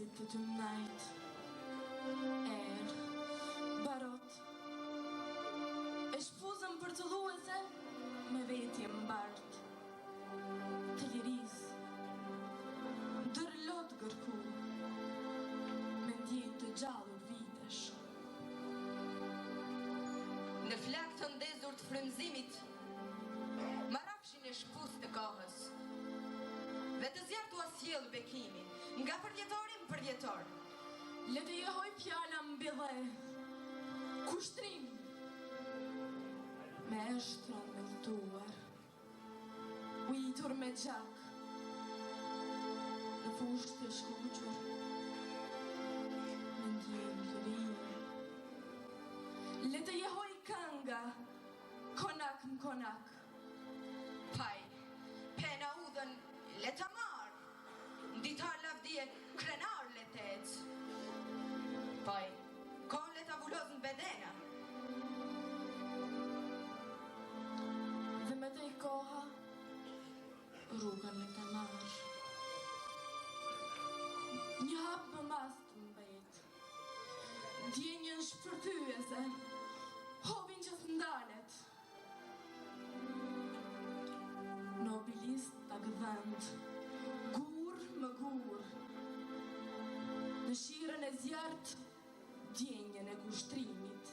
vitit të 18, barot, e shpuzën për të luese me veti mbart, të liris, dërlot gërku, me ndjet të gjallur vitesh. Në flak të ndezur të frymëzimit, marrafshin e shpuz të kohës, dhe të zjartu asjell bekimin, nga përjetorim përjetor. Le të jehoj pjala mbille, kushtrim, me eshtron me lëtuar, ujtur me gjak, në fusht të shkuqur, me ndjen lërinë. Le të jehoj kënga, konak më konak. Paj, pena udhën, le të marë, nditar lavdije, krenar le të ecë. Paj, kon le të avullozën bedena. Dhe me të i koha, rrugën le të marë. Një hap më mas të mbet, djenjën shpërtyese, hovin që s'ndalet. Nobilist të gëvend, gur më gur, dëshirën e zjart, djenjën e kushtrimit.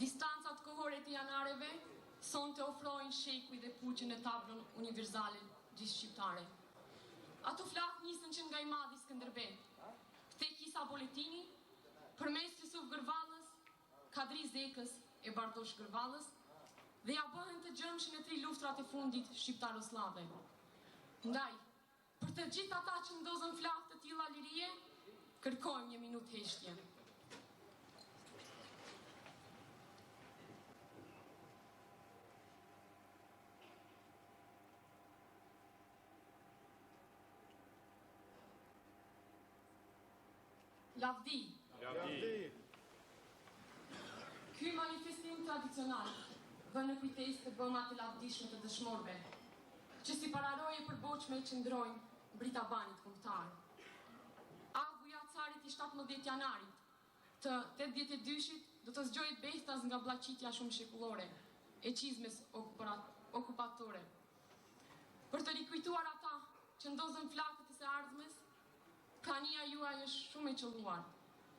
Distancat kohore të janareve son të ofrojnë shekuj dhe puqën e tablën universale gjithë shqiptare. Ato flak nisën që nga i madhi Skënderbej, Kteki Isa Boletini, përmes Jusuf Gërvallës, Kadri Zekës e Bartosh Gërvallës, dhe ja bëhen të gjëmshën e 3 luftrat e fundit shqiptaroslave. Ndaj, për të gjithë ata që ndozën flak të tilla lirie, kërkojmë një minutë heshtje. Lavdi. Ky manifestim tradicional vë në kujtesë të bëmat të lavdishme të dëshmorëve, që si pararoje përboqme që ndrojnë britabanit kombëtar. Avuja carit i 17 janarit të 82-shit do të zgjojë bestas nga bllaqitja shumë shekullore e qizmes okupatore. Për të rikujtuar ata që ndozën flakët e së ardhmes, prania juaj është shumë e qelluar.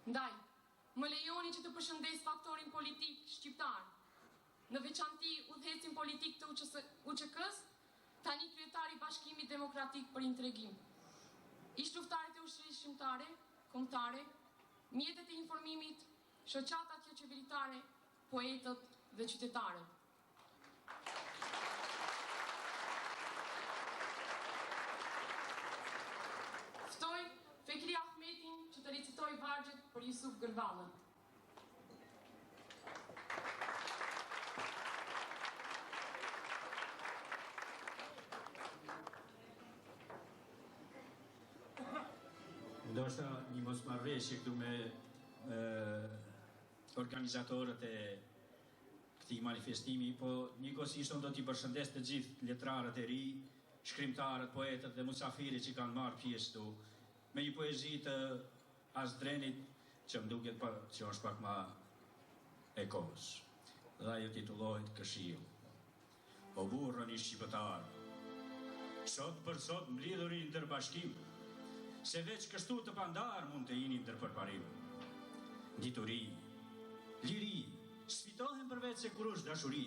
Ndaj, më lejoni që të përshëndes faktorin politik shqiptar, në veçanti udhëhecin politik të UÇK-s, tani kryetari i Bashkimit Demokratik për Integrim. Ish luftarët e ushtrisë shqiptare, kombëtare, mjetet e informimit, shoqatat qeveritare, poetët dhe qytetarët. Ftoj Fekri Ahmetin që të recitoj vargjet për Jusuf Gërvallën. Ndoshta një mosmarrëveshje këtu me organizatorët e këtij manifestimi, po njëkohësisht unë do t'i përshëndes të gjithë letrarët e ri, shkrimtarët, poetët dhe musafirët që kanë marrë pjesë këtu, me një poezi të Azdrenit që më duket që është pak ma e kohës. Dhe ajo titullohet Këshill. O burrën i shqiptar, sot për sot mblidhuri ndër bashkim, se veç kështu të pandar mund të jini ndër përparim. Dituri, liri, sfitohen përveç se kur është dashuri,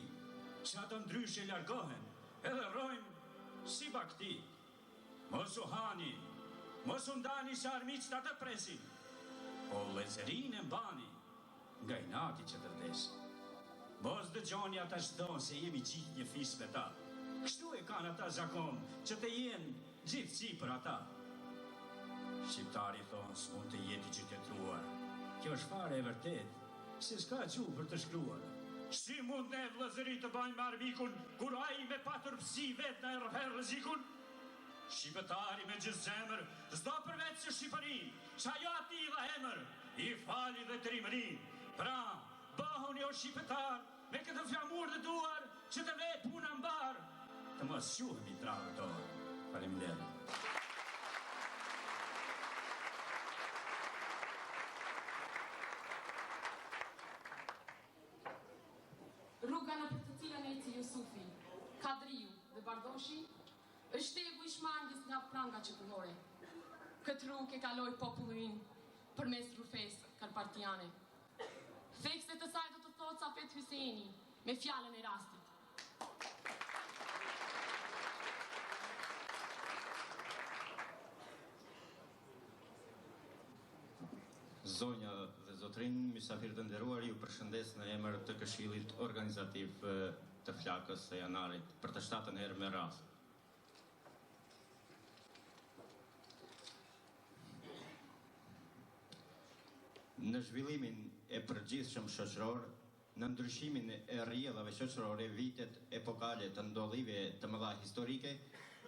që ato ndryshe largohen, edhe rrojnë si bakti. Mos u hani, mos u ndani se armiqt atë presin, po lezërin e mbani, nga inati që tërdesin. Mos dëgjoni ata çdo se jemi gjithë një fis me ta. Kështu e kanë ata zakon, që të jenë gjithësi për ata. Shqiptari thonë s'mund të jeti që t'jetruar. Kjo është fare e vërtet, se s'ka gjuhë për të shkruar. Si mund ne vëllezëri të bajmë me armikun, kur ai me patërpsi vetë në errher rrezikun? Shqiptari me gjithë zemër, s'do përveç se Shqipërinë, që ajo ati dha emër, i fali dhe trimërin. Pra, bëhuni o shqiptar, me këtë flamur dhe duar, që të vej puna mbar, të mos quhemi tradhtor. Faleminderit. Rruga në për të cilën eci Jusufi, Kadriu dhe Bardoshi, është shtegu i shmangjes nga pranga çekullore. Këtë rrugë e kaloi popullin përmes rrufes karpartiane. Thekse të saj do të thotë Safet Hyseini me fjalën e rastit. Zonja dhe zotrin, mysafirë të nderuar, ju përshëndes në emër të Këshillit Organizativ të Flakës së Janarit për të 7-ën herë me radhë. Në zhvillimin e përgjithshëm shoqëror, në ndryshimin e rrjedhave shoqërore, vitet epokale të ndodhive të mëdha historike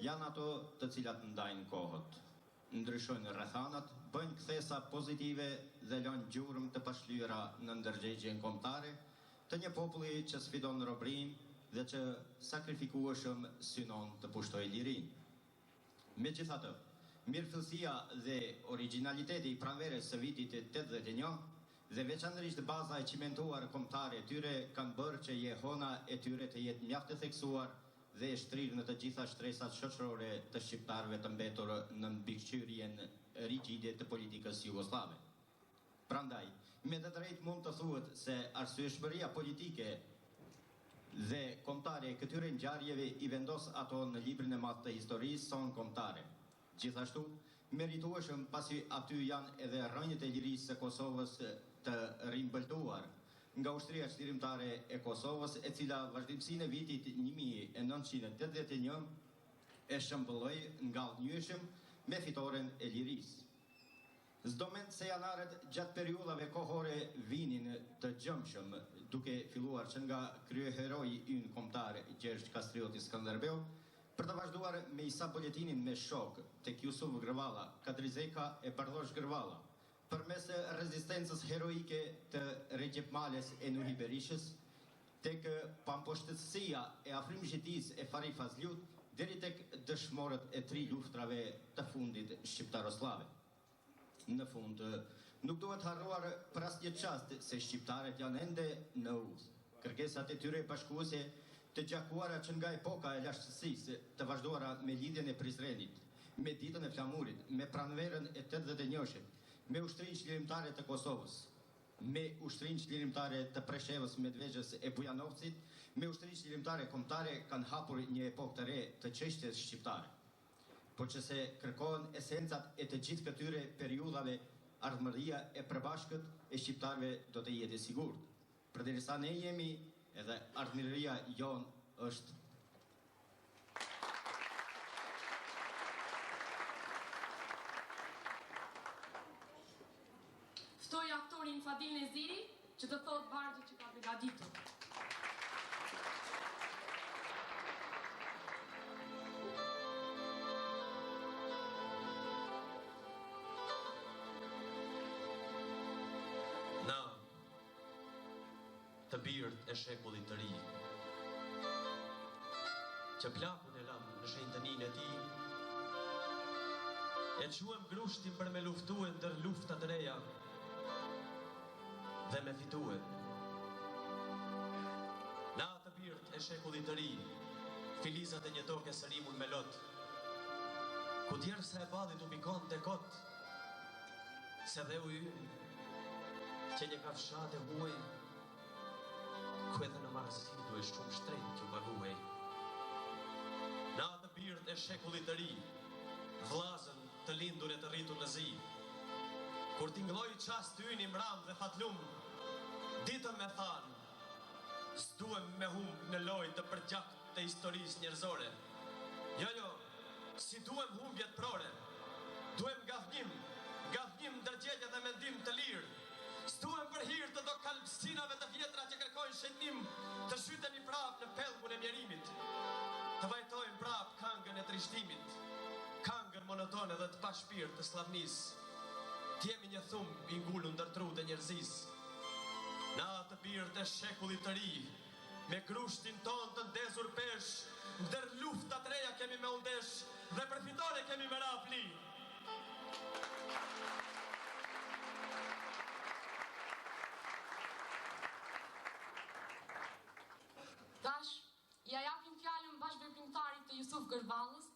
janë ato të cilat ndajnë kohët. Ndryshojnë rrethanat, bëjnë kthesa pozitive dhe lënë gjurmë të pashlyera në ndërgjegjen kombëtare të një populli që sfidon robërinë dhe që sakrifikueshëm synon të pushtojë lirinë. Megjithatë, mirëfillësia dhe origjinaliteti i pranverës së vitit 81 dhe veçanërisht baza e cimentuar kombëtare e tyre kanë bërë që jehona e tyre të jetë mjaft e theksuar dhe e shtrirë në të gjitha shtresat shoqërore të shqiptarëve të mbetur në mbikëqyrjen rigjide të politikës jugoslave. Prandaj, me të drejtë mund të thuhet se arsyeshmëria politike dhe kombëtare e këtyre ngjarjeve i vendos ato në librin e madh të historisë son kombëtare. Gjithashtu, meritueshëm pasi aty janë edhe rrënjët e lirisë së Kosovës të rimbëltuar nga ushtria çlirimtare e Kosovës, e cila vazhdimsinë e vitit 1981 e shëmbulloi ngallënyeshëm me fitoren e lirisë. S'do mend se janarët gjatë periudhave kohore vinin të gjëmshëm, duke filluar që nga kryeheroi ynë kombëtar Gjergj Kastrioti Skënderbeu, për të vazhduar me Isa Boletinin me shok tek Jusuf Gërvalla, Kadri Zeka e Bardosh Gërvalla, përmes rezistencës heroike të Recep Males e Nuhi Berishës, tek pamposhtësia e Afrim Xhetis e Fari Fazliut, deri tek dëshmorët e 3 luftrave të fundit shqiptaroslave. Në fund, nuk duhet harruar për asnjë çast se shqiptarët janë ende në udhë. Kërkesat e tyre bashkuese të gjakuara që nga epoka e lashtësisë, të vazhduara me lidhjen e Prizrenit, me ditën e Flamurit, me pranverën e 81-shit, me ushtrinë çlirimtare të Kosovës, me ushtrinë çlirimtare të Preshevës, Medvegjës e Bujanovcit, me ushtrinë çlirimtare kombëtare kanë hapur një epokë të re të çështjes shqiptare. Po që se kërkohen esencat e të gjithë këtyre periudhave, ardhmëria e përbashkët e shqiptarëve do të jetë e sigurt. Përderisa ne jemi, edhe ardhmëria jonë është. Ftoj aktorin Fadil Neziri që të thotë vargje që ka përgatitur. Na, të birët e shekullit të ri, që plakun e lam në shenjtënin e ti, e quem grushtin për me luftuen ndër luftat të reja dhe me fitue. Na, të birët e shekullit të ri, filizat e një toke së rimun me lot, ku djerë se e badit u bikon të kot, se dhe u ymë, që një kafshat e huaj, ku edhe në marësi du e shumë shtrejnë që baguaj. Na të birët e shekullit të ri, vllazën të lindur e të rritur në zi, kur t'ingloj qas të yni mram dhe fatlum, ditën me thanë, s'duem me hum në loj të përgjak të historisë njerëzore. Jo, si duem humbjet prore, duem gavnim ndërgjegje dhe mendim të lirë, s'duem për hirë të do kalpsinave të vjetra që kërkojnë shëndim, të shytemi prap në pellgun e mjerimit, të vajtojmë prap këngën e trishtimit, këngën monotone dhe të pashpirë të slavnis, t'jemi një thumë i ngullu ndër trut e njerëzis. Na të birët e shekullit të ri, me grushtin ton të ndezur pesh, ndër luftat reja kemi me undesh, dhe për fitore kemi me rapli. Tash, ja japim fjalën bashkëveprimtarit të Jusuf Gërballës,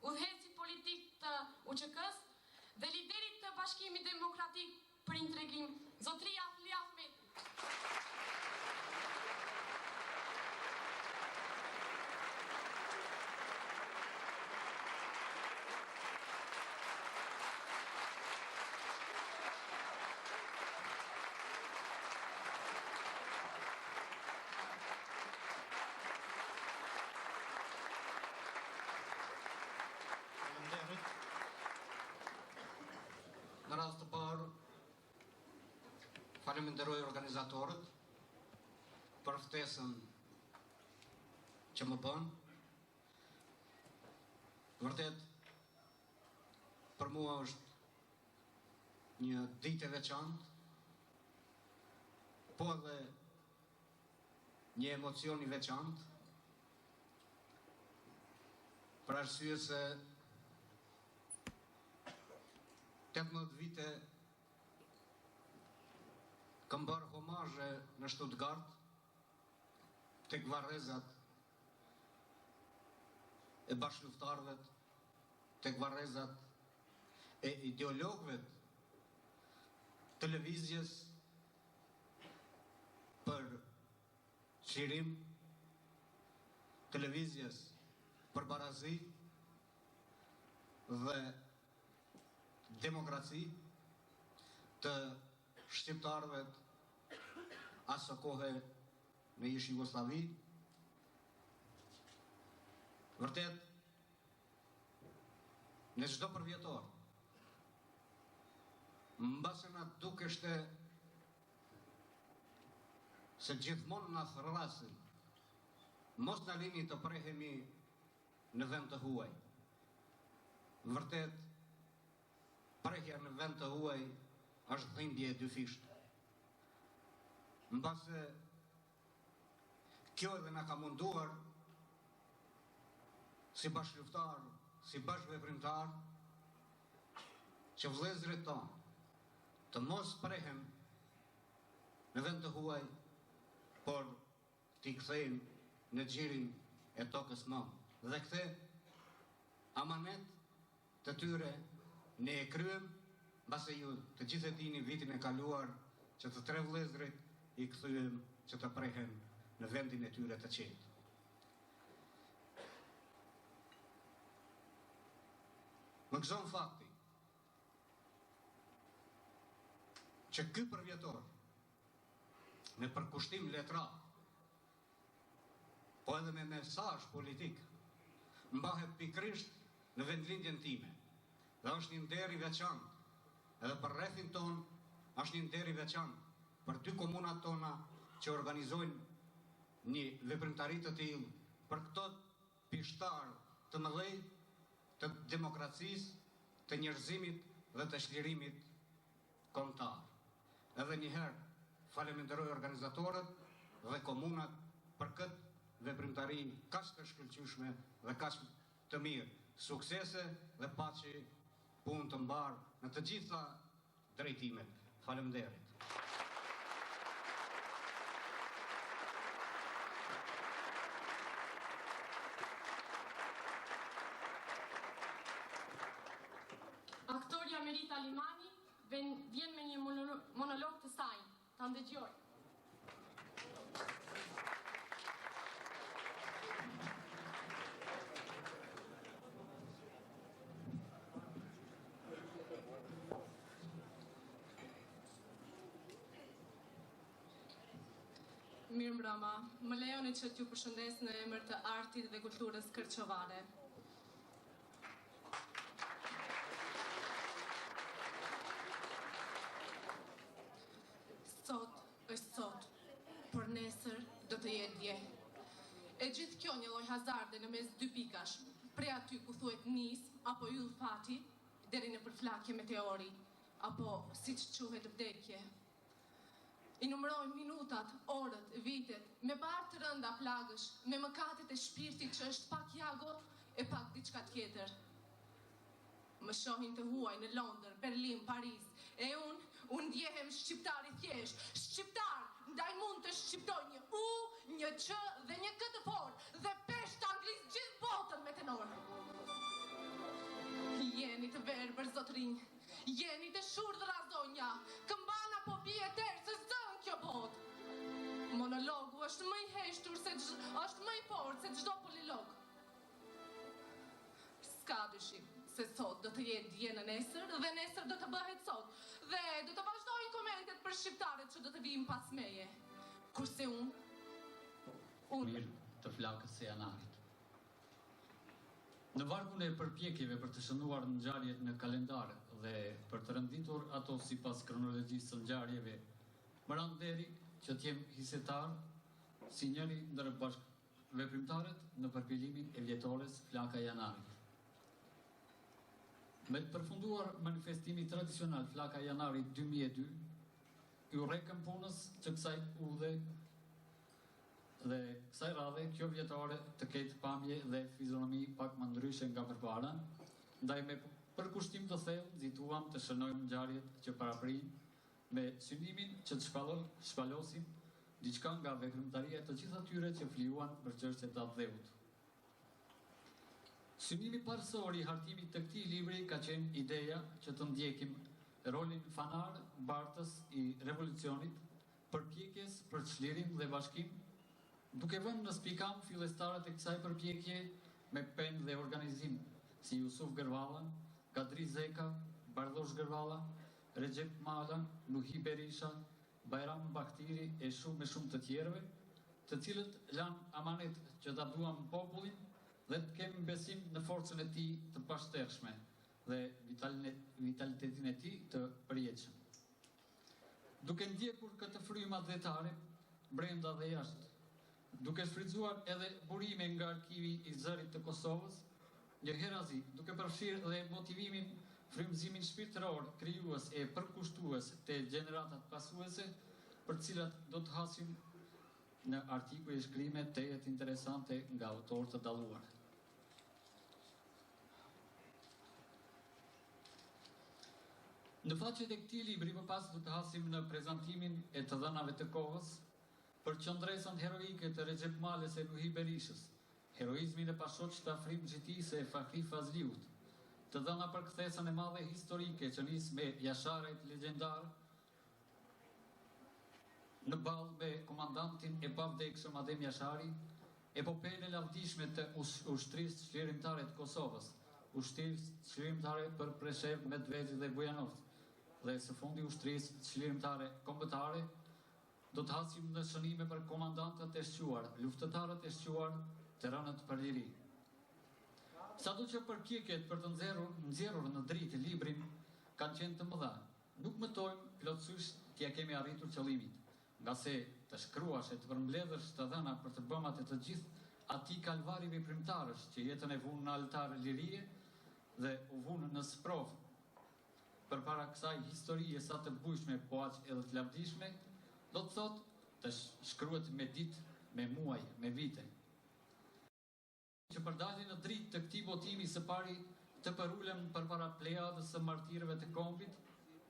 udhëhecit politik të UÇK-s dhe liderit të Bashkimit Demokratik për Integrim, zotria Ali Ahmeti. Në rast të parë, faleminderoj organizatorët për ftesën që më bën. Vërtet, për mua është një ditë e veçantë, po edhe një emocion i veçantë, për arsye se 18 vite kam bërë homazhe në Stuttgart tek varrezat e bashkëluftarëve, tek varrezat e ideologëve të lëvizjes për çlirim, të lëvizjes për barazi dhe demokraci të shqiptarëve asë kohë në ish Jugosllavi. Vërtet, në çdo përvjetor, mbase na dukeshte se gjithmonë na thrasin, mos na lini të prehemi në vend të huaj. Vërtet, prehja në vend të huaj është dhimbje e dyfisht. Mbase kjo edhe na ka munduar si bashkëluftar, si bashkëveprimtar, që vëllezërit tonë të mos prehen në vend të huaj, por t'i kthejnë në xhirin e tokës mëmë. Dhe kthe amanet të tyre ne e kryem, mbase ju të gjithë e dini vitin e kaluar që të 3 vëllezërit i kthyem që të prehen në vendin e tyre të qetë. Më gëzon fakti që ky përvjetor me përkushtim letrar, po edhe me mesazh politik, mbahet pikrisht në vendlindjen time. Dhe është një nder i veçantë, edhe për rrethin ton, është një nder i veçantë për 2 komunat tona që organizojnë një veprimtari të tillë për këto pishtar të mëdhej të demokracisë, të njerëzimit dhe të çlirimit kombëtar. Edhe njëherë faleminderoj organizatorët dhe komunat për këtë veprimtari kaq të shkëlqyeshme dhe kaq të mirë. Suksese dhe paqe, punë të mbarë në të gjitha drejtimet. Faleminderit. Aktorja Merita Limani vjen me një monolog të saj. Ta ndëgjoj. Mirë mbrëma, më lejoni që t'ju përshëndes në emër të artit dhe kulturës kërçovare. Sot është sot, por nesër do të jetë dje. E gjithë kjo një lloj hazarde në mes 2 pikash, prej aty ku thuhet nis apo yll fati, deri në përflakje meteori, apo siç quhet vdekje. I numërojmë minutat, orët, vitet, me barë të rënda plagësh, me mëkatet e shpirtit që është pak jago e pak diçka tjetër. Më shohin të huaj në Londër, Berlin, Paris, e unë ndjehem shqiptar i thjesht, shqiptar, ndaj mund të shqiptoj një U, një Q dhe një K të fortë dhe peshë të anglisë gjithë botën me tenor. Jeni të verbër, zotrinj, jeni të shurdhra zonja, këmbana po bie tërë se zën kjo botë. Monologu është më i heshtur është më i fortë se çdo polilog. S'ka dyshim se sot do të jetë dje në nesër dhe nesër do të bëhet sot dhe do të vazhdojnë komentet për shqiptarët që do të vijnë pas meje. Kurse unë mirë të flakës së janarit. Në vargun e përpjekjeve për të shënuar ngjarjet në kalendar dhe për të renditur ato sipas kronologjisë së ngjarjeve, më ran deri që t'jem hisetar si njëri ndër bashkëveprimtarët në përpjelimin e vjetores Flaka e Janarit. Me të përfunduar manifestimi tradicional Flaka e Janarit 2002, ju rekëm punës që kësaj udhe dhe kësaj radhe kjo vjetore të ketë pamje dhe fizionomi pak më ndryshe nga përpara, ndaj me përkushtim të thellë nxituam të shënojmë ngjarjet që paraprin me synimin që të shpalosim diçka nga veprimtaria të gjithë atyre që fliuan për çështjet të dheut. Synimi parësor i hartimit të këtij libri ka qenë ideja që të ndjekim rolin fanar bartës i revolucionit, përpjekjes për çlirim dhe bashkim, duke vënë në spikam fillestarët e kësaj përpjekje me penë dhe organizim, si Jusuf Gërvalla, Kadri Zeka, Bardosh Gërvalla, Recep Mala, Nuhi Berisha, Bajram Baktiri e shumë të tjerëve, të cilët lanë amanet që ta duam popullin dhe të kemi besim në forcën e tij të pashtershme dhe vitalitetin e tij të përjetshëm. Duke ndjekur këtë fryma dhetare, brenda dhe jashtë, duke shfrytzuar edhe burime nga arkivi i zërit të Kosovës, njëherëzi duke përfshirë dhe motivimin frymëzimin shpirtëror, krijues e përkushtues të gjeneratat pasuese, për cilat do të hasim në artikuj e shkrime të jetë interesante nga autor të dalluar. Në faqet e këtij libri më pas do të hasim në prezantimin e të dhënave të kohës për qëndresën heroike të Recep Males e Nuhi Berishës, heroizmin e pashoqë të Afrim Xhitise e Fakhri Fazliut, të dhëna për kthesën e madhe historike që nis me jasharet legjendar në ballë me komandantin e pavdekshëm Adem Jashari, epopejën e lavdishme të ushtrisë çlirimtare të Kosovës, ushtrisë çlirimtare për Preshev, Medvedje dhe Bujanovc, dhe së fundi ushtrisë çlirimtare kombëtare. Do të hasim në shënime për komandantët e shquar, luftëtarët e shquar të rënët për liri. Sado që përpjekjet për të nxjerrur në dritë librin kanë qenë të mëdha, nuk mëtojmë plotësisht t'ja kemi arritur qëllimit, nga se të shkruash e të përmbledhësh të dhëna për të bëmat e të gjithë atij kalvari veprimtarësh që jetën e vunë në altar lirie dhe u vunë në sprov përpara kësaj historie sa të bujshme po aq edhe të lavdishme, do të thotë të shkruhet me ditë, me muaj, me vite. Që përdalin në dritë të këtij botimi së pari të përulem përpara plejadës së martirëve të kombit,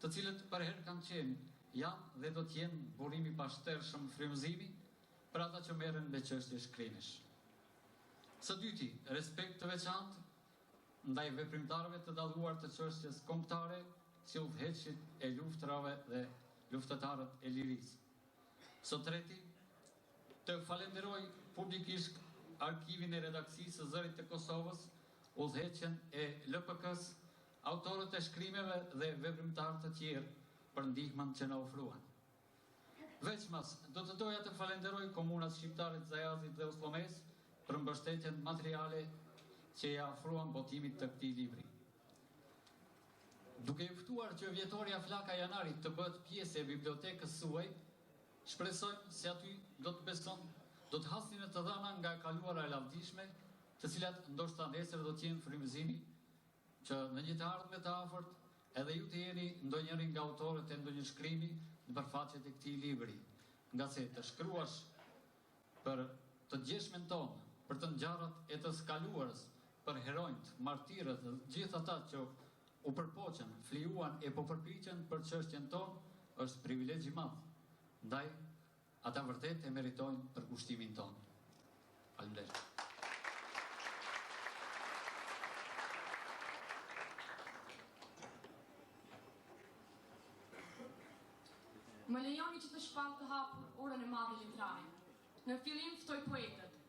të cilët për herë kanë qenë, janë dhe do të jenë burimi pashtershëm frymëzimi për ata që merren me çështje shkrimesh. Së dyti, respekt të veçantë ndaj veprimtarëve të dalluar të çështjes kombëtare, si udhëheqësit e luftrave dhe luftëtarët e lirisë. Së treti, të falenderoj publikisht arkivin e redaksisë së Zërit të Kosovës, udhëheqjen e LPK-s, autorët e shkrimeve dhe veprimtarë të tjerë për ndihmën që na ofruan. Veçmas, do të doja të falenderoj komunat shqiptare të Zajazit dhe Oslomes për mbështetjen materiale që ja ofruan botimit të këtij libri. Duke i ftuar që vjetoria Flaka Janarit të bëhet pjesë e bibliotekës suaj, shpresojmë se aty do të hasnin të dhëna nga e kaluara e lavdishme, të cilat ndoshta nesër do të jenë frymëzimi që në një të ardhme të afërt edhe ju të jeni ndonjëri nga autorët e ndonjë shkrimi në përfaqet e këtij libri, nga se të shkruash për të gjeshmen tonë, për të ngjarrat e të skaluarës, për heronjt, martirët dhe gjithë ata që u përpoqen, flijuan e po përpiqen për çështjen tonë, është privilegj i madh. Ndaj, ata vërtet e meritojnë për kushtimin tonë. Faleminderit. Më lejoni që të shpall të hapur orën e madhe letrare. Në fillim ftoj poetët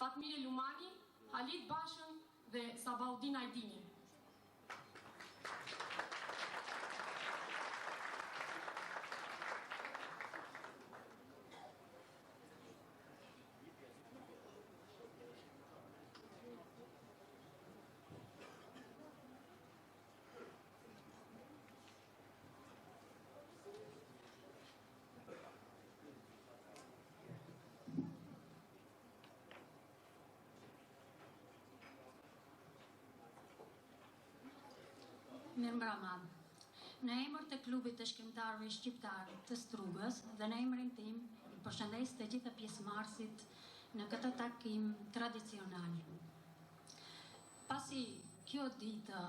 Fatmire Lumani, Halit Bashën dhe Sabaudin Ajdini. Mirëmbrëma. Në emër të klubit të shkrimtarëve shqiptar të Strugës dhe në emrin tim, i përshëndes të gjitha pjesëmarrësit në këtë takim tradicional. Pasi kjo ditë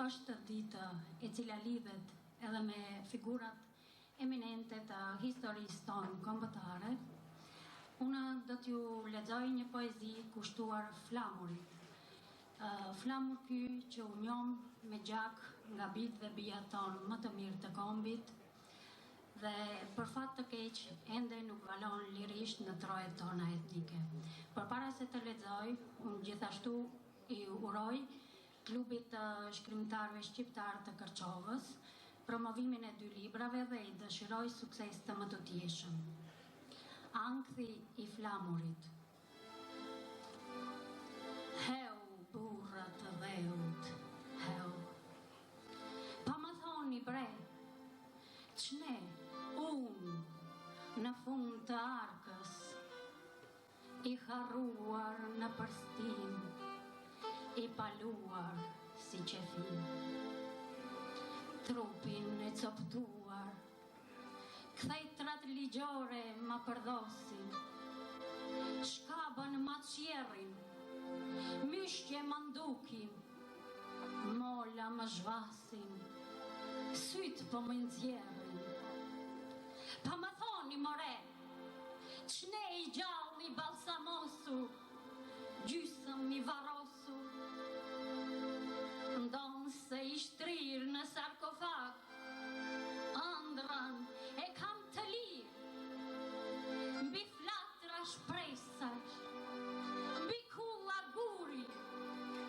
është ditë e cila lidhet edhe me figurat eminente të historisë tonë kombëtare, unë do t'ju lexoj një poezi kushtuar flamurit. Flamur ky që u njom me gjak nga bijtë dhe bijat tonë më të mirë të kombit dhe për fat të keq ende nuk valon lirisht në trojet tona etnike. Përpara se të lexoj, unë gjithashtu i uroj klubit të shkrimtarëve shqiptar të Kërçovës promovimin e 2 librave dhe i dëshiroj sukses të mëtutjeshëm. Ankthi i flamurit. Heu burrat të dheut, heu. Pa më thoni bre, ç'ne, unë, në fund të arkës, i harruar në përstim, i paluar si qefin, trupin e coptuar, kthejtrat ligjore ma përdosin, shkabën ma qjerin, myshqe ma ndukin, mola më zhvasin, sytë po më nxjerrin. Pa më thoni more, qne i gjalli balsamosur, gjysëm i varosur, ndonë se i shtrirë në sarkofag, ëndran e kam të lirë, mbi flatra shpresash, mbi kulla guri,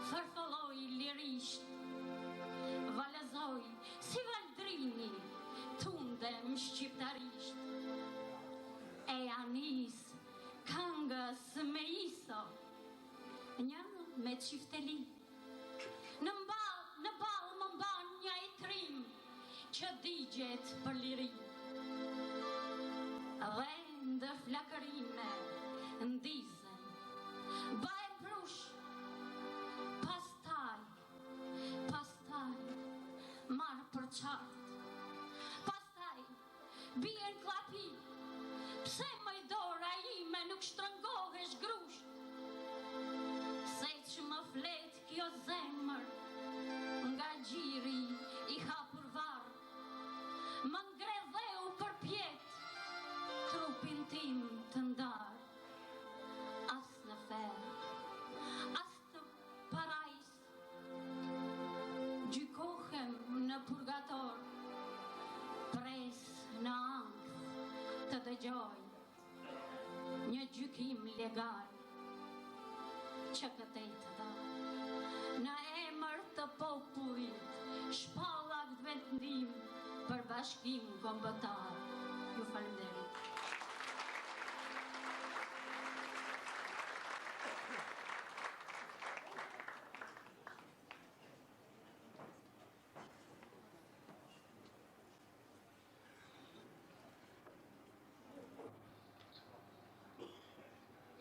fërfëlloj lirisht, valëzoj si valdrini, tundem shqiptarisht. E anis këngës me iso, një me qifteli, në bal më mban një i trim që digjet për liri. Dhe ndë flakërime ndizen, baj prush, pastaj marë për qartë, pastaj bien klapi, pse më i dora ime nuk shtrëngohesh grush, se që më flet kjo zemër, nga gjiri i hapur varë, më ngredheu për pjet, trupin tim të ndarë, as në ferë, as të parajs, gjykohem në purgator, pres në ankth të dëgjoj, një gjykim legal, që këtej të da, në emër të popullit, shpallak vendim për bashkim kombëtar. Ju falenderit.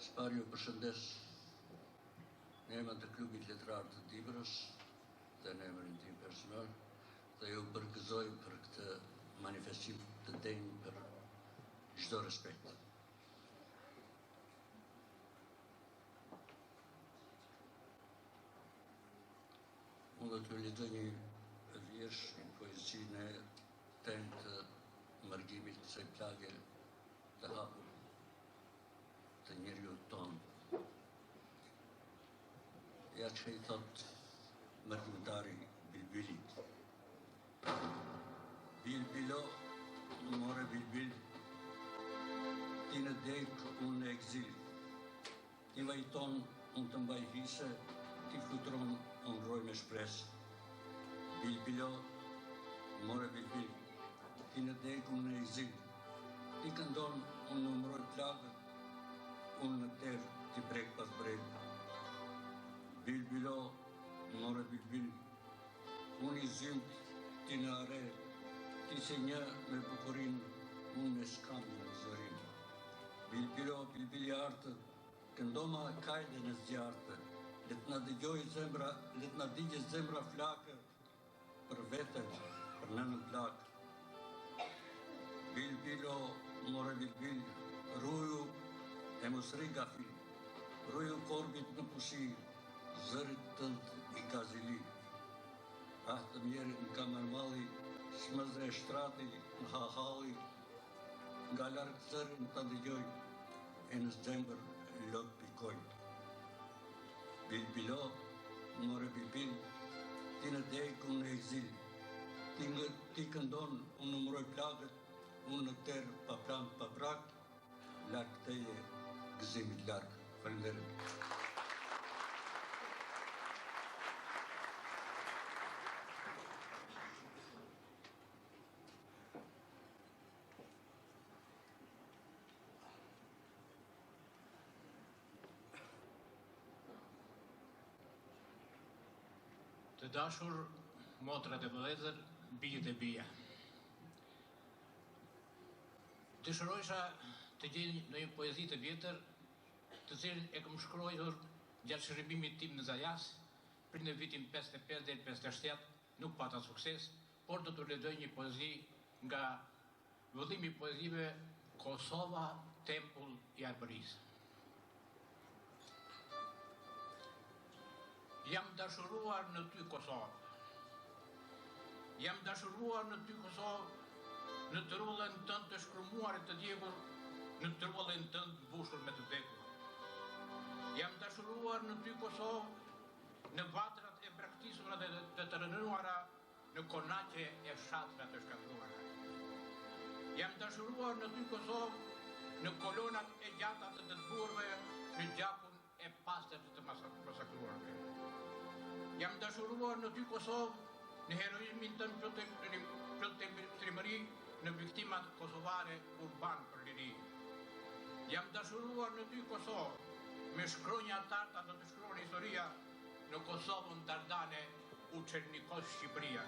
Shpar ju përshëndes në emër të klubit letrar të Dibrës dhe në emërin tim personal dhe ju përgëzoj për këtë manifestim të denjë për çdo respekt. Unë do t'ju lexoj një vjersh, një poezi në temë të mërgimit të kësaj plage të hapur të njeriu tonë. Ja që i thot mërgjimtari Bilbilit. Bilbilo, more Bilbil, ti në dek, unë në ekzil. Ti vajton, unë të mbaj hise, ti flutron, unë roj me shpres. Bilbilo, more Bilbil, ti në dek, unë në ekzil. Ti këndon, unë në mroj plagët, unë në terë, ti brek pas brek. Bilbilo, more Bilbil, unë i zymt, ti në are, ti se një me bukurin, unë me shkami në zërin. Bilbilo, Bilbili artë, këndoma kajde në zjartë, letë na dëgjoj zemra, letë na digje zemra flakë, për vete, për nënën plakë. Bilbilo, more Bilbil, ruju e mosri gafi, ruju korbit në pushi, zërit tënd i kazili. Ahtë mjerit në kamermali, shmëzre shtrati në hahali, nga larkë zërin të dëgjoj, e në zemër lot pikoj. Bilbilo, more Bilbil, ti në dek, unë në ekzil, ti këndon, unë në mroj plagët, unë në terë pa pram pa prak, larkë teje, gëzimit larkë. Falenderit. Të dashur, motrat e vëllezër, bijët e bija. Dëshirojsha të gjej në një poezi të vjetër, të cilën e kam shkruar gjatë shërbimit tim në Zajas, për në vitin 55 dhe 57 nuk pata sukses, por do të lexoj një poezi nga vëllimi i poezive Kosova, Tempull i Arbërisë. Jam dashuruar në ty Kosovë. Jam dashuruar në ty Kosovë, në trullën tënd të shkrumuar e të djegur, në trullën tënd mbushur me të vdekur. Jam dashuruar në ty Kosovë, në vatrat e braktisura dhe të rënëruara, në konaqe e fshatra të shkatruara. Jam dashuruar në ty Kosovë, në kolonat e gjata të dëtburve, në gjakun e pastër të masakruarve. Jam dashuruar në ty Kosovë, në heroizmin tënd plot trimëri, në viktimat kosovare urban për liri. Jam dashuruar në ty Kosovë, me shkronja tarta do të shkruan historia, në Kosovën dardane u Çernikos Shqipëria.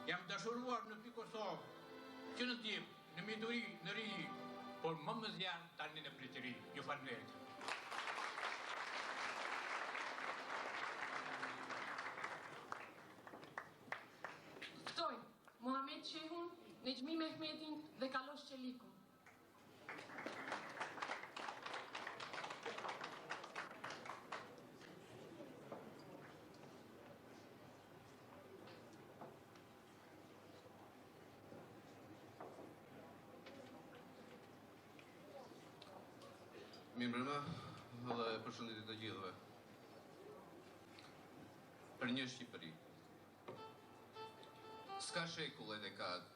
Jam dashuruar në ty Kosovë, që në djep, në miduri, në ri, por më zjarë tani në pritëri. Ju falënderit. Ftoj Muhamet Shehun, Necmi Mehmetin dhe Kalosh Çelikun. Mirëmbrëma dhe përshëndetje të gjithëve. Për një Shqipëri. S'ka shekull e dekad,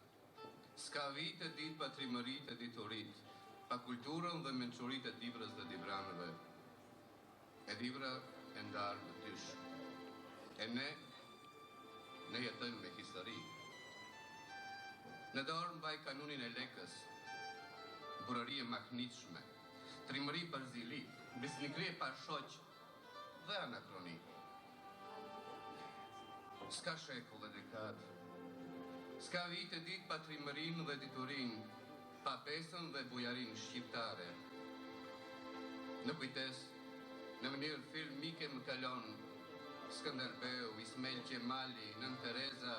s'ka vite ditë pa trimërit e diturit, pa kulturën dhe mençurit e dibrës dhe dibranëve. E dibra e ndarë në tysh. E ne jetojmë me histori. Në dorë mbaj kanunin e lekës, burëri e maknitshme, trimëri për zili, besnikri pa shoq dhe anakronik. S'ka shekull e dekad, s'ka vite dit pa trimërin dhe diturin, pa pesën dhe bujarin shqiptare. Në kujtes, në mënyrë filmike më kalon, Skënderbeu, Ismail Qemali, Nën Tereza,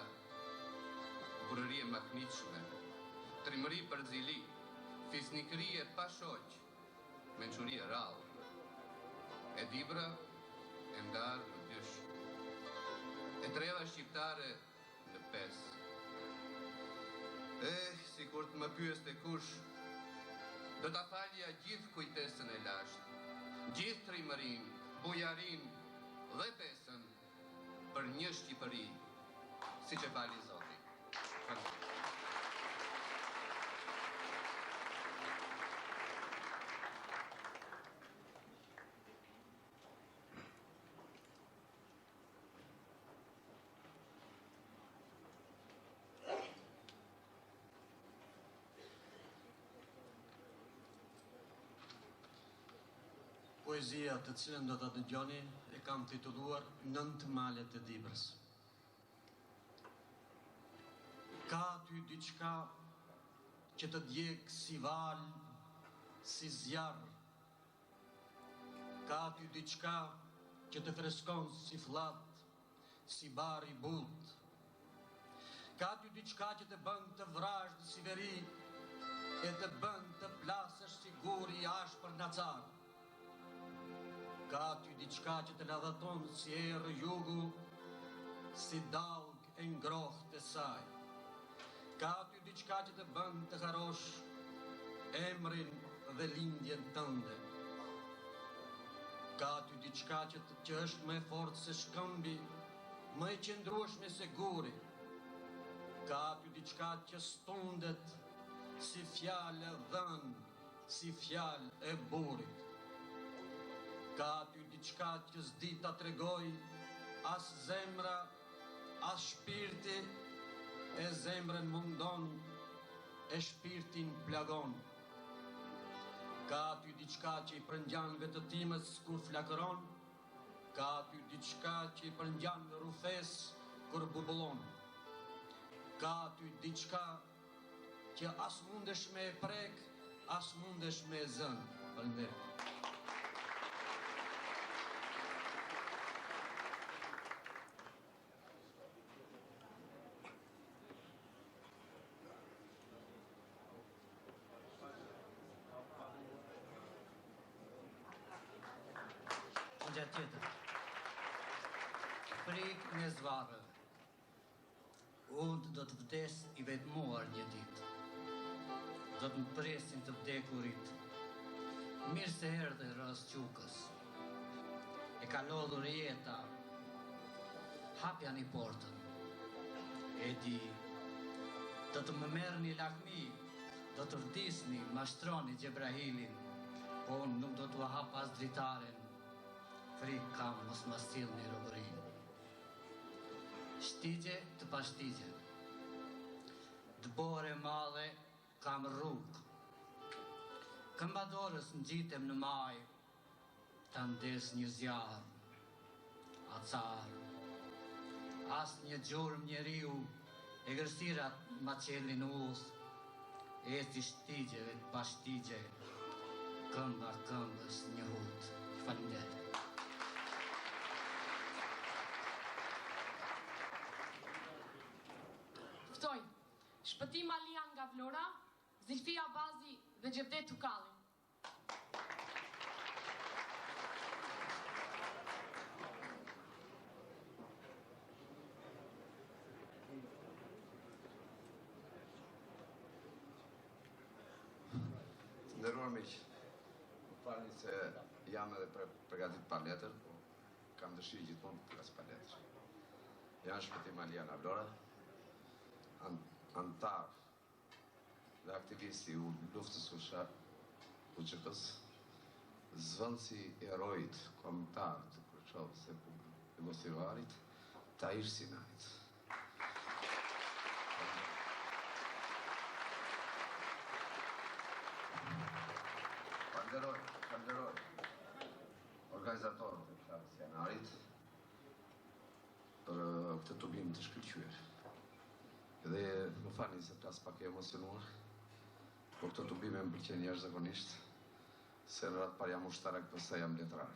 burëri e maknitshme, trimëri për zili, fisnikri e pa shoq, mençuri e rallë, e dibra e ndarë në dysh, e treva shqiptare në pes. Si kur të më pyes të kush, do ta falja gjithë kujtesën e lashtë, gjithë trimërin, bujarin dhe pesën për një Shqipëri, si që fali Zoti. Poezia të cilën do të dëgjoni e kam titulluar 9 malet e Dibrës. Ka aty diçka që të djeg si val, si zjarr. Ka aty diçka që të freskon si fllat, si bar i but. Ka aty diçka që të bën të vrashë si veri e të bën të plasësh si gur i ashpër nacar. Ka aty diçka që të ladhaton si erë jugu, si daug e ngrohtë e saj. Ka aty diçka që të bën të harosh emrin dhe lindjen tënde. Ka aty diçka që është më e fortë se shkëmbi, më e qëndrueshme se guri. Ka aty diçka që stundet si fjalë dhënë, si fjalë e burrit. Ka aty diçka që s'di ta tregoj as zemra, as shpirti, e zemrën mundon, e shpirtin plagon. Ka aty diçka që i prëngjan vetëtimës kur flakëron, ka aty diçka që i prëngjan rufes kur bubullon. Ka aty diçka që as mundesh me e prek, as mundesh me e zënë. Faleminderit. prik në zvarrëve. Unë do të vdes I vetmuar një ditë. Do të më presin të vdekurit. Mirë se erdhe rrës qukës. E ka lodhur jeta. Hapja një portën. E di, do të më merë një lakmi, do të vdisni, mashtroni Gjebrahilin, po unë nuk do t'u hap as dritaren. Frikë kam mos ma still një robërin. Shtigje të pashtigje. Dëbore madhe kam rrugë. Këmbadorës në gjitem në maj, ta ndes një zjarë, acar. As një gjurëm njeriu, e gërsirat ma qelin us, e si shtigjeve të pashtigje, këmba këmbës një hut. Faleminderit. Ftoj, Shpëtim Alian nga Vlora, Zilfia Bazi dhe Gjevdet Tukalli. Nderuar miq, falni se jam edhe përgatit pa letër, po kam dëshirë gjithmonë të flas pa letër. Janë Shpëtim Alian nga Vlora, antar dhe aktivisti U luftës UÇK-s, zvendësi I erojit kombëtar të Kërçovës së Mosirvarit, Tahir Sinait. Falenderoj organizatorët e Fshatës Janarit për këtë tubim të shkëlqyer. Dhe më falni se flas pak e emocionuar, por këtë tubime më pëlqen jashtëzakonisht, se në ratë par jam ushtarak, pastaj jam letrar.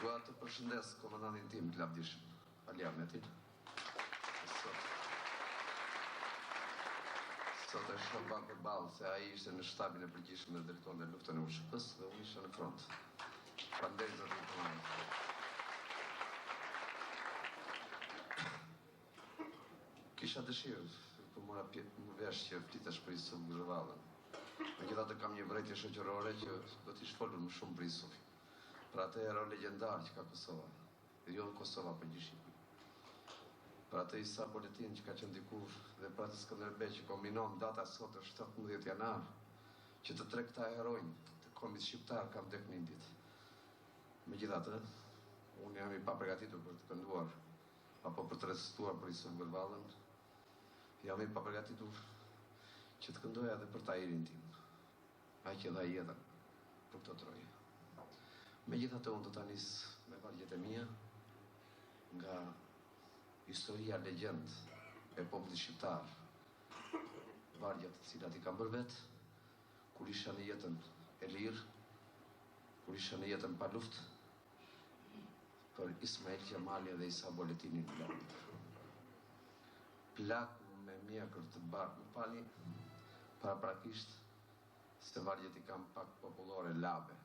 Dua të përshëndes komandantin tim të lavdishëm, Aliametin. Sot e shoh pak përballë se ai ishte në shtabin e përgjithshëm dhe drejtonte luftën e UÇK-s dhe unë isha në front. Faleminderit zotit komandanт. Kisha dëshirë, po mora më vesh që flitesh për Isuf Gërvallën. Megjithatë kam një vërejtje shoqërore që do t'i shfolur më shumë për Isuf. Për atë hero legjendar që ka Kosova, dhe jo Kosova përgjithshëm. Për atë Isa Boletin që ka qenë dikur dhe për atë Skënderbej që kombinon data sot është 17 janar, që të tre këta herojnë të kombit shqiptar kam vdek një ditë. Megjithatë, unë jam I papërgatitur për të kënduar apo për të recituar për Isuf Gërvallën, jam I papërgatitur që të këndoja edhe për Tahirin tim, ai që dha jetën për këtë troje. Megjithatë, unë do ta nis me vargjet e mia nga historia legjend e popullit shqiptar, vargjet të cilat I kam bërë vetë, kur isha në jetën e lirë, kur isha në jetën pa luftë, për Ismail Qemali dhe Isa Boletinin në Londër. Plaku me mjekër të bardhë, më falni, paraprakisht se vargjet I kam pak popullore labe,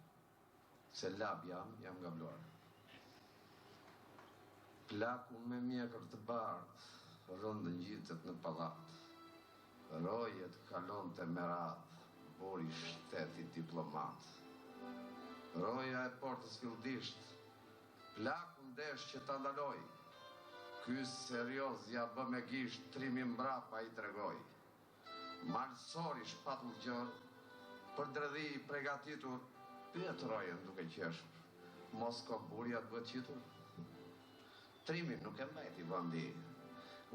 se lab jam nga Vlora. Plaku me mjekër të bardhë, rëndën gjitët në pallat, rojet kalon të merat, bori shtetit diplomat. Roja e portës filldisht, plaku ndesh që ta ndaloj, ky serios ja bë me gisht, trimi mbrapa I tregoj. Malsori shpatull gjërë, për dredhi I pregatitur, pyet rojen duke qeshur, mos ko burja të bëtë qitur? Trimin nuk e mbajti vëndi,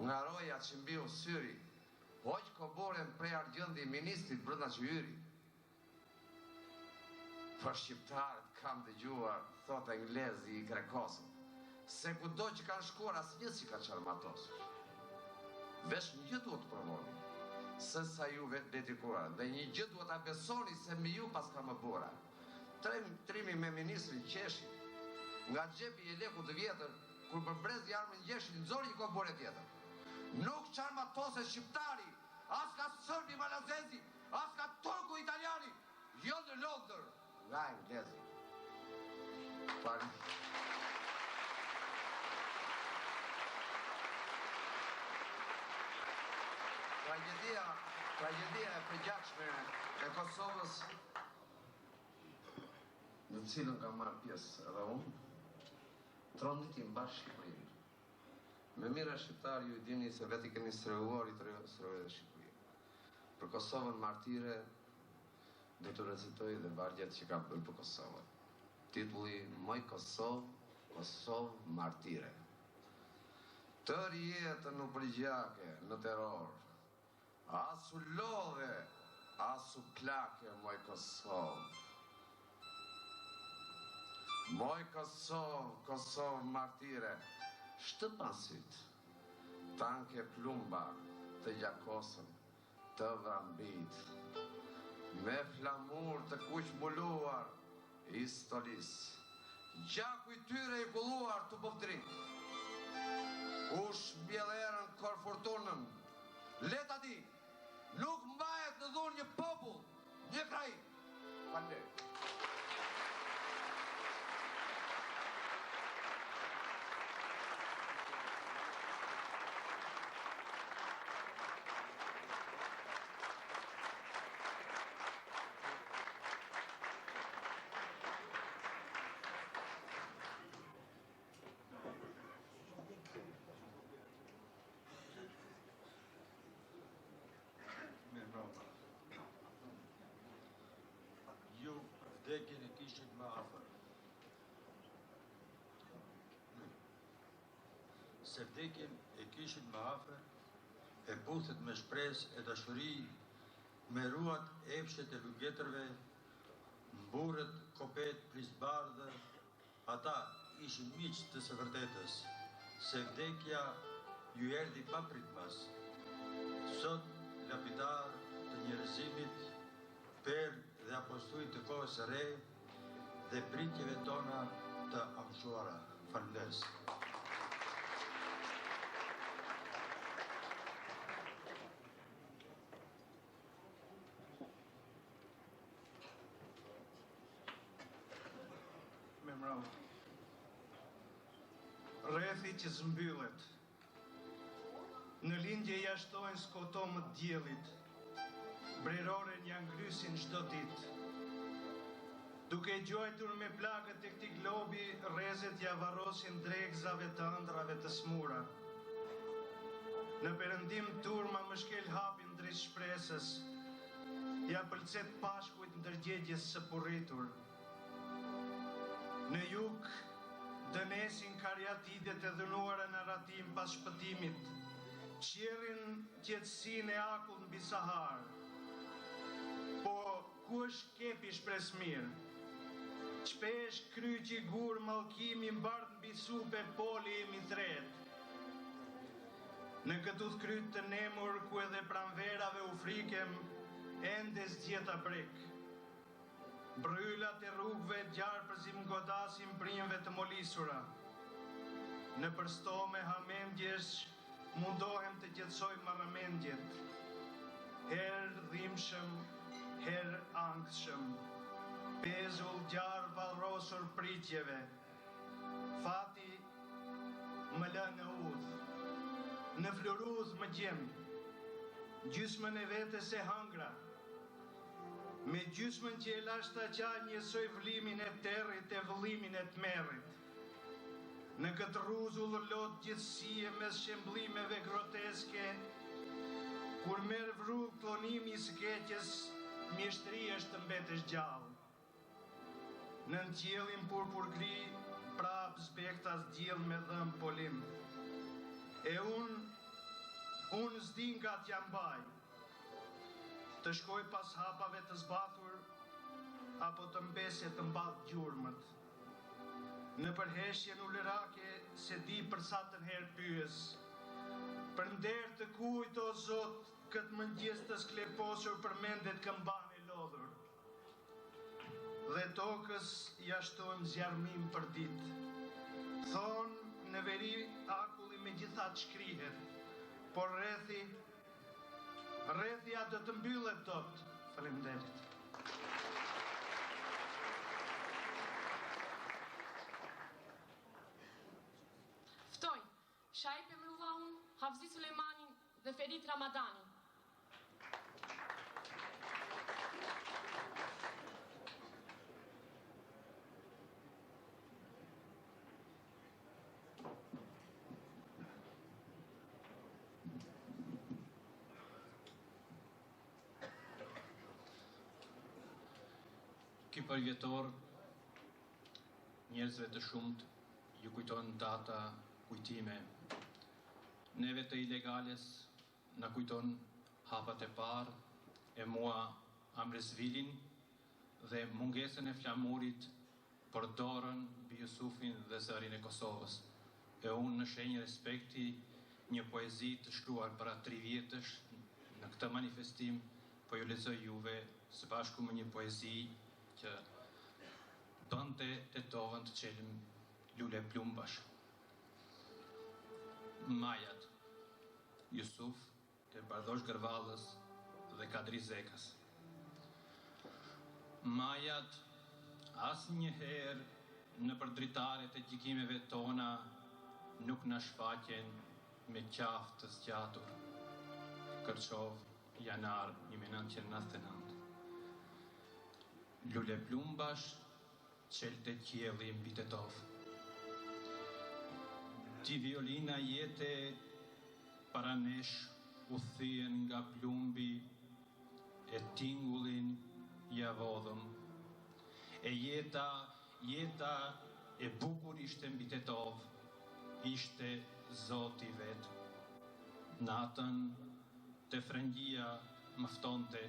nga roja që mbiu syri, hoq koboren prej argjëndi ministrit brënda që hyri. Për shqiptarët kam dëgjuar, thot englezi I krekosën, se kudo që kanë shkuar asnjë si ka qarmatosur. Vesh një gjë duhet të provoni, se sa ju vetë dedikuar, dhe një gjë duhet ta besoni se me ju pas ka më bura. Trimi me ministrin Qeshi, nga xhepi I leku të vjetër, kur përbrezi armën gjeshin, nxori një kobore tjetër. Nuk qarmatose shqiptari, as ka sërbi malazezi, as ka turku italiani, jo në lodër nga inglezi. Tragedia e përgjithshme e Kosovës, në cilën kam marrë pjesë edhe unë, tronditi mbash Shqipërinë. Me mira shqiptar ju i dini se veti keni streuar i streuar dhe Shqipërinë. Për Kosovën martire, do të recitoj dhe vargjet që ka bërë për Kosovën. Titulli Moj Kosovë, Kosovë martire. Tër jetën u përgjake në terror, asu lodhe, asu klake, moj Kosovë. Moj Kosovë, Kosovë martire, shtëpasit, tanke plumba të gjakosën, të vrambit, me flamur të kuq mbuluar, istolis, gjaku i tyre i kulluar të bëvdrit, ush mbjellerën kor fortunën, leta di, nuk mbajet në dhun një popull, një kraj. Faleminderit. Ju vdekjen e kishit më afër. Se vdekjen e kishit më afër, e puthet me shpresë e dashuri, me ruat epshet e lugetërve, mburët, kopet, prisbardhë, ata ishin miq të së vërtetës, se vdekja ju erdhi pa pritmas. Sot lapidar të njerëzimit, per dhe apostuj të kohës së re dhe pritjeve tona të amshuara. Faleminderit. Me mbrapa. Rrethi që zmbyllet. Në lindje jashtojnë skotomët diellit. Breroren janë ngrysin çdo ditë. Duke gjojtur me plagët e këtij globi, rrezet ja varrosin dregzave të ëndrave të smura. Në perëndim turma më shkel hapin drejt shpresës. Ja pëlqet pashkujt ndërgjegjes së porritur. Në jug dënesin kariatidet e dhënuara në ratim pas shpëtimit. Qirrin qetësinë e akull mbi Sahar. Po ku është kepi shpres mirë? Shpesh kryqi gur mallkimi mbart mbi supe poli i mitret. Në këtu kryt të nemur ku edhe pranverave u frikem, ende zgjeta brek. Bryllat e rrugëve gjarpërzim godasin primve të molisura. Në përsto me hamendjesh mundohem të gjetsoj marrëmendjet. Herë dhimbshëm, herë angstshëm, pezull gjarë valrosur pritjeve. Fati më lë në udhë, në flurudh më gjem, gjysmën e vetes e hëngra. Me gjysmën që e lashta qa njësoj vëllimin e territ e vëllimin e tmerrit. Në këtë rruzull lot gjithësie mes shemblimeve groteske, kur merë vru klonimi i skeqjes, mjeshtri është të mbetesh gjallë. Në në qiellin purpur gri, prap zbektas djell me dhëm polim. E unë zdingat jam baj, të shkoj pas hapave të zbathur, apo të mbesje të mbadh gjurmët. Në përheshje në ulërake se di për sa të nherë pyes. Për nder të kujt o Zot, këtë mëngjes të skleposur për mendet këmbane lodhur. Dhe tokës jashtojmë zjarmim për ditë. Thonë në veri akulli me gjithat shkrihet, por rrethi do të mbyllet dot. Faleminderit. Havzi Sulejmanin dhe Ferit Ramadanin. Ky përvjetor, njerëzve të shumt ju kujton data kujtime. Neve të ilegales na kujton hapat e parë e mua Amresvilin dhe mungesën e flamurit për dorën mbi Jusufin dhe zërin e Kosovës. E unë në shenjë respekti një poezi të shkruar para 3 vjetësh në këtë manifestim po ju lexoj juve së bashku me një poezi që bënte tetovën të qelim lule plumbash. Majat, Jusuf, të Bardosh Gërvallës dhe Kadri Zekës. Majat, asë njëherë në përdritaret e gjikimeve tona nuk na shfaqen me qafë të zgjatur. Kërçov, janar 1999. Lule plumbash, qelte qielli mbi Tetov. Ti violina jete para nesh u thyen nga plumbi e tingullin ja vodhëm. E jeta e bukur ishte mbi Tetov, ishte Zoti vet. Natën te frëngjia mëftonte,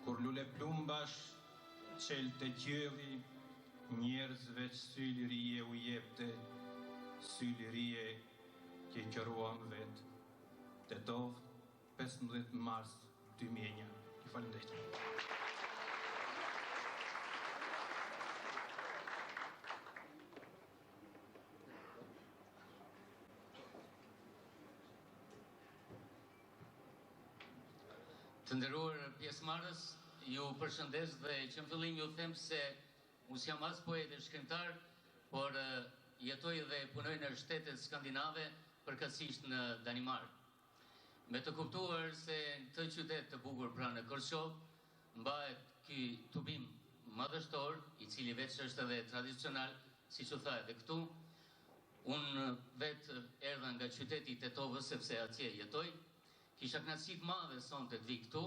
kur lule plumbash qelte qielli, njerëzve syli rije u jepte, syli rije që i qëruam vet. Tetov, 15 mars 2001. Ju falenderoj. Të nderuar pjesëmarrës, ju përshëndes dhe që në fillim ju them se unë jam as poet e shkrimtar, por jetoj dhe punoj në shtetet skandinave, përkatësisht në Danimark. Me të kuptuar se në këtë qytet të bukur pra në Korçov, mbahet ky tubim madhështor, i cili veç është edhe tradicional, siç u tha edhe këtu. Unë vetë erdha nga qyteti i Tetovës sepse atje jetoj. Kisha kënaqësi të madhe sonte të vi këtu,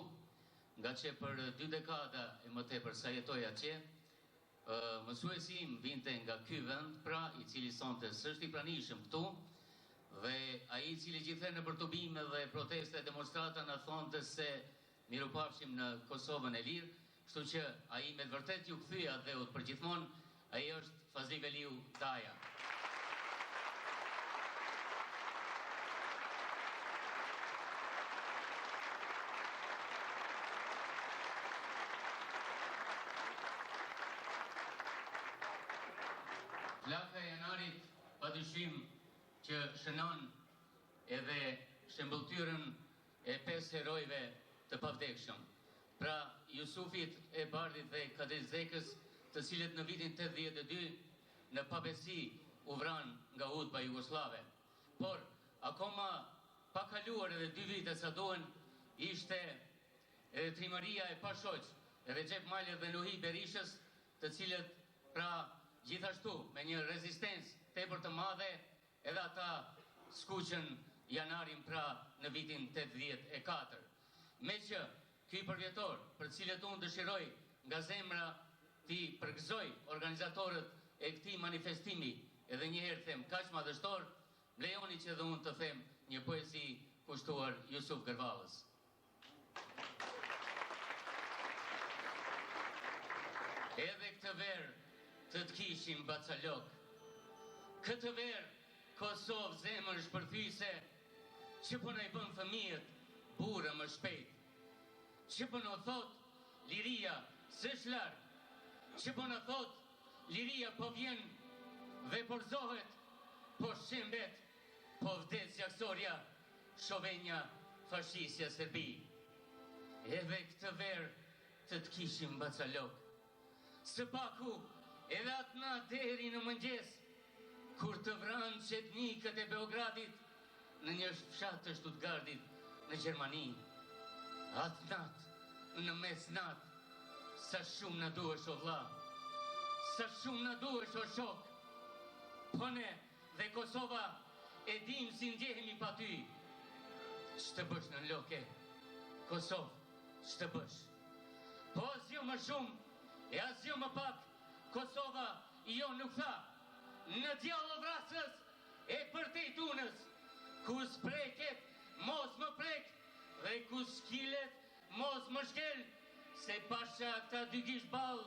nga që për 2 dekada e më tepër sa jetoj atje, mësuesi im vinte nga ky vend, pra i cili sonte s'është i pranishëm këtu, dhe ai i cili gjithë në përtubime dhe proteste demonstrata na thonte se mirupafshim në Kosovën e lirë, kështu që ai me vërtet ju kthya dheut për gjithmonë, ai është Fazli Veliu Daja. Flaka e janarit padyshim që shënon edhe shembulltyrën e 5 herojve të pavdekshëm. Pra Jusufit, e Bardit dhe Kadrit Zekës, të cilët në vitin 82 në pabesi u vran nga udhpa jugoslave. Por akoma pa kaluar edhe 2 vite sa duhen, ishte edhe trimëria e pashoq e Recep Malet dhe Nuhi Berishës, të cilët pra gjithashtu me një rezistencë tepër të madhe, edhe ata skuqën janarin pra në vitin 84. Me që ky përvjetor, për cilët unë dëshiroj nga zemra ti përgëzoj organizatorët e këtij manifestimi, edhe njëherë them kaq madhështor, lejoni që edhe unë të them një poezi kushtuar Jusuf Gërvallës. Edhe këtë verë të kishim bacalok, këtë verë Kosovë zemër shpërthyse, që po na i bën fëmijët burë më shpejt, që po na thot liria s'është larg, që po na thot liria po vjen dhe porzohet, po shembet, po vdes jaksoria, shovenja, fashisja Serbi. Edhe këtë verë të kishim bacalok, së paku edhe atna deri në mëngjes, kur të vranë qetnikët e Beogradit, në një fshat të Stuttgartit në Gjermani. Atë natë, në mes natë, sa shumë në duhesh o vlla, sa shumë në duhesh o shok. Po ne dhe Kosova e dim si ndjehemi pa ty. Ç'të bësh në loke, Kosovë, ç'të bësh? Po as jo më shumë, e as jo më pak, Kosova jo nuk tha, në djallë vrasës e përtejt unës, ku s'preket, mos më prek, dhe ku s'kilet, mos më shkel, se pasha këta dy gish ball,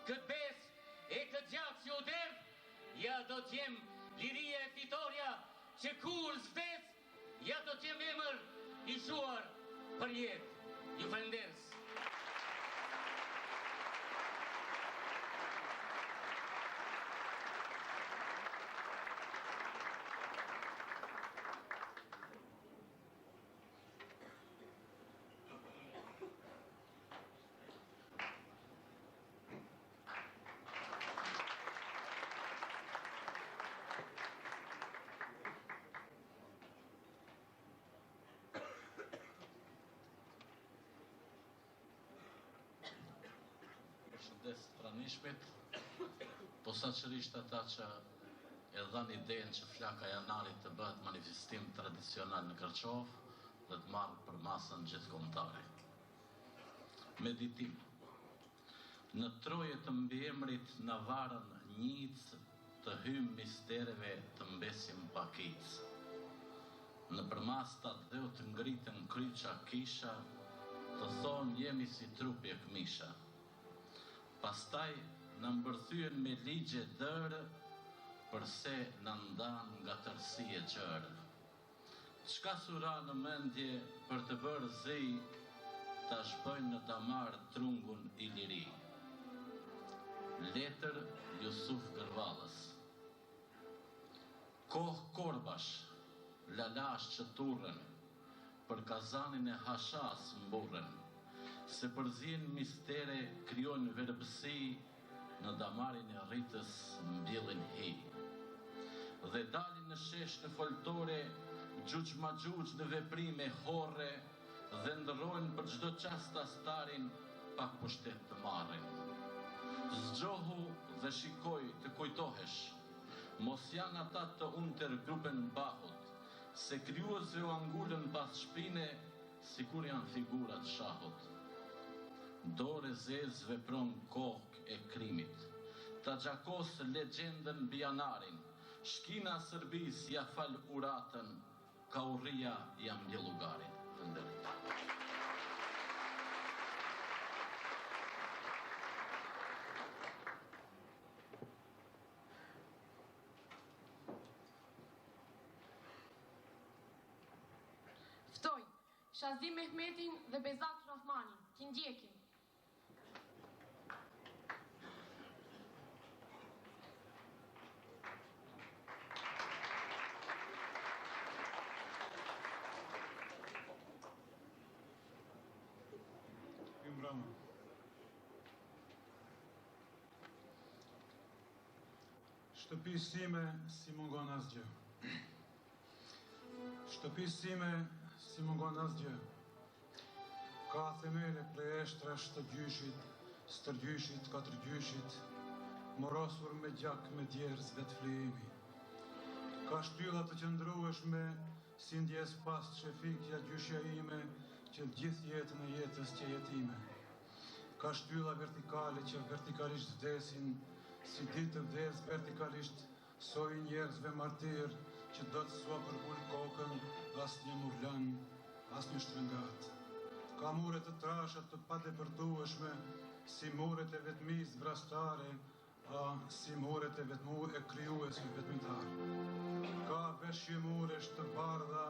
këtë bes e këtë gjak që u derë, ja do t'jem liria e fitoria, që kur s'vdes, ja do t'jem emër i shuar për jetë. Ju falenderoj. Përshëndes pranishmit, posaçërisht ata që e dhanë idenë që flaka janarit të bëhet manifestim tradicional në Kërçovë dhe të marrë për masën gjithkombëtare. Meditim. Në troje të mbiemrit në varën njicë, të hym mistereve të mbesim pakicë. Në përmastat dhe u të ngritën kryqa kisha, të thonë jemi si trupje këmisha. Pastaj në mbërthyen me ligje dërë, përse në ndan nga tërsi e gjërë. Çka sura në mendje për të bërë zi, ta shbëjnë në damar trungun i liri. Letër Jusuf Gërvallës. Kohë korbash, lalash që turën, për kazanin e hashas mburën, se përzien mistere kryon verbësi, në damarin e rritës mbjellin hi. Dhe dalin në shesh në foltore, gjuq ma gjuq në veprime horre, dhe ndërrojnë për çdo qast starin, pak pushtet të marrin. Zgjohu dhe shikoj të kujtohesh, mos janë ata të unter grupen bahut, se kryuesve u angullën pas shpine, sikur janë figurat shahut. Dore zez vepron kohë e krimit, ta gjakos legjendën bjanarin, shkina Sërbis ja fal uratën, ka urria jam lugarin. Fënderit. Ftoj, Shazim Mehmetin dhe Bezat Rahmanin, t'i ndjekim. Shtëpisë time si mungon asgjë. Shtëpisë time si mungon asgjë. Ka themele prej eshtrash të gjyshit, stërgjyshit, katërgjyshit, morosur me gjak me djerzve të flijimi. Ka shtylla të qëndrueshme si ndjes pas shefikja gjyshja ime që gjithë jetën e jetës që jetime. Ka shtylla vertikale që vertikalisht vdesin, si ditë të vdes vertikalisht, soj njerëzve martir që do të sua përgull kokën, as një murlan, as një shtrëngat. Ka mure të trashat të padepërtueshme, si muret e vetmis vrastare, si muret e vetmu e kryuesi vetmitar. Ka veshje muresh të bardha,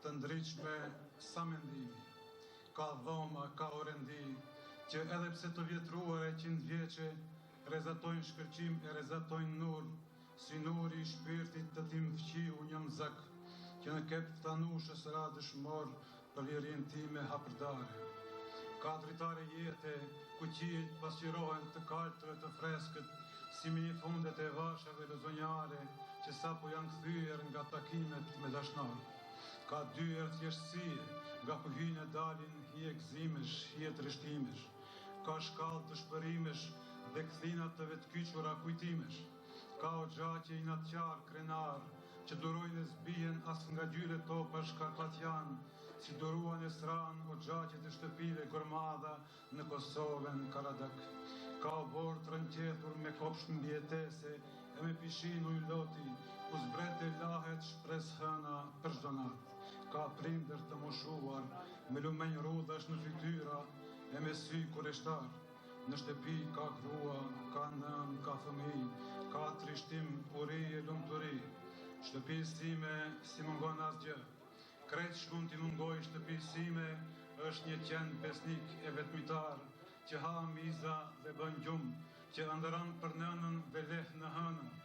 të ndriqme sa mendimi. Ka dhoma, ka orendi, që edhe pse të vjetruar e 100 vjeqe, rezatojnë shkërqim e rezatojnë nur, si nuri i shpirtit të tim fqiu një mzak, që në kep të tanushës ra dëshmor për lirin time hapërdare. Ka dritare jete, ku qijet pasqirohen të kaltëve të freskët, si minifundet e vashave lëzonjare, që sapo janë kthyer nga takimet me dashnar. Ka dyer thjeshtësie, nga ku hyjnë e dalin hije gëzimesh, hije trishtimesh. Ka shkallë të shpërimesh dhe kthinat të vetkyqura kujtimesh. Ka o gjaqe i natqar, krenar, që durojnë e zbijen as nga gjyre topa shkarpatjan, si duruan e sran o gjaqet e shtëpive Gormadha në Kosovë në Karadak. Ka o borë të rënqethur me kopsht mbjetese e me pishin ujloti, ku zbrete lahet shpres hëna për zhonat. Ka prinder të moshuar, me lumenj rudhash në fytyra e me sy kureshtar. Në shtëpi ka grua, ka nën, ka fëmij, ka trishtim, uri e lumturi. Shtëpisë time si mungon asgjë. Krejt shkun t'i mungoj shtëpisë time, është një qen besnik e vetmitar, që ha miza dhe bën gjumë, që ndëran për nënën dhe leh në hënën.